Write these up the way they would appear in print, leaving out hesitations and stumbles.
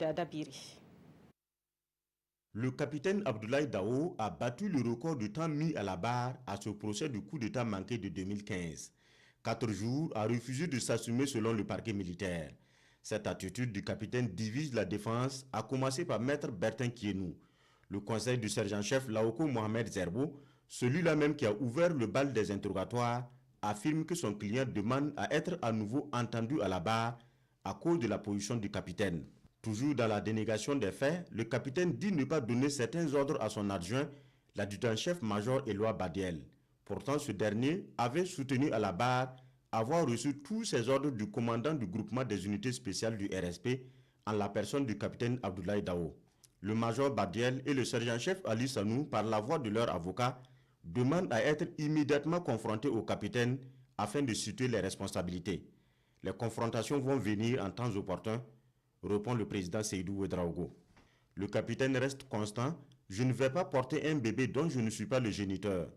d'Abiri. Le capitaine Abdoulaye Dao a battu le record de temps mis à la barre à ce procès du coup d'État manqué de 2015. 4 jours a refusé de s'assumer selon le parquet militaire. Cette attitude du capitaine divise la défense, à commencer par maître Bertin Kienou. Le conseil du sergent-chef Laoko Mohamed Zerbo, celui-là même qui a ouvert le bal des interrogatoires, affirme que son client demande à être à nouveau entendu à la barre à cause de la position du capitaine. Toujours dans la dénégation des faits, le capitaine dit ne pas donner certains ordres à son adjoint, l'adjudant-chef-major Éloi Badiel. Pourtant, ce dernier avait soutenu à la barre avoir reçu tous ces ordres du commandant du groupement des unités spéciales du RSP en la personne du capitaine Abdoulaye Dao. Le major Badiel et le sergent-chef Ali Sanou, par la voix de leur avocat, demandent à être immédiatement confrontés au capitaine afin de situer les responsabilités. Les confrontations vont venir en temps opportun, répond le président Seydou Ouedraogo. Le capitaine reste constant. Je ne vais pas porter un bébé dont je ne suis pas le géniteur.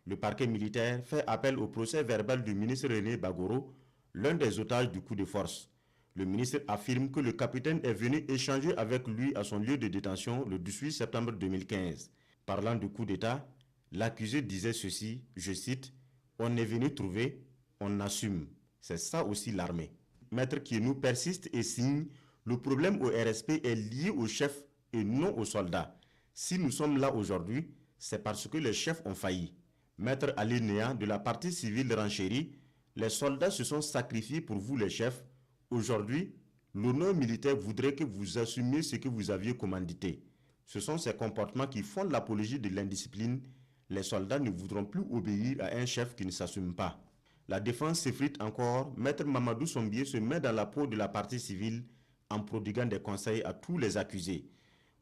Le parquet militaire fait appel au procès verbal du ministre René Bagoro, l'un des otages du coup de force. Le ministre affirme que le capitaine est venu échanger avec lui à son lieu de détention le 18 septembre 2015. Parlant du coup d'État, l'accusé disait ceci, je cite, « On est venu trouver, on assume. C'est ça aussi l'armée. » Maître Kienou persiste et signe, le problème au RSP est lié au chef et non aux soldats. Si nous sommes là aujourd'hui, c'est parce que les chefs ont failli. Maître Ali Néa de la partie civile renchérit, les soldats se sont sacrifiés pour vous les chefs. Aujourd'hui, l'honneur militaire voudrait que vous assumiez ce que vous aviez commandité. Ce sont ces comportements qui font l'apologie de l'indiscipline. Les soldats ne voudront plus obéir à un chef qui ne s'assume pas. La défense s'effrite encore. Maître Mamadou Sombier se met dans la peau de la partie civile en prodiguant des conseils à tous les accusés.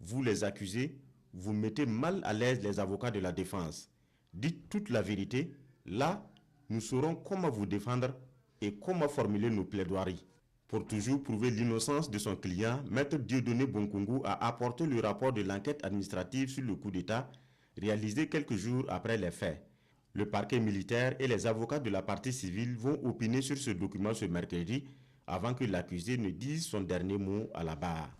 Vous les accusés, vous mettez mal à l'aise les avocats de la défense. Dites toute la vérité. Là, nous saurons comment vous défendre et comment formuler nos plaidoiries. Pour toujours prouver l'innocence de son client, Maître Dieudonné Bonkungu a apporté le rapport de l'enquête administrative sur le coup d'État réalisé quelques jours après les faits. Le parquet militaire et les avocats de la partie civile vont opiner sur ce document ce mercredi avant que l'accusé ne dise son dernier mot à la barre.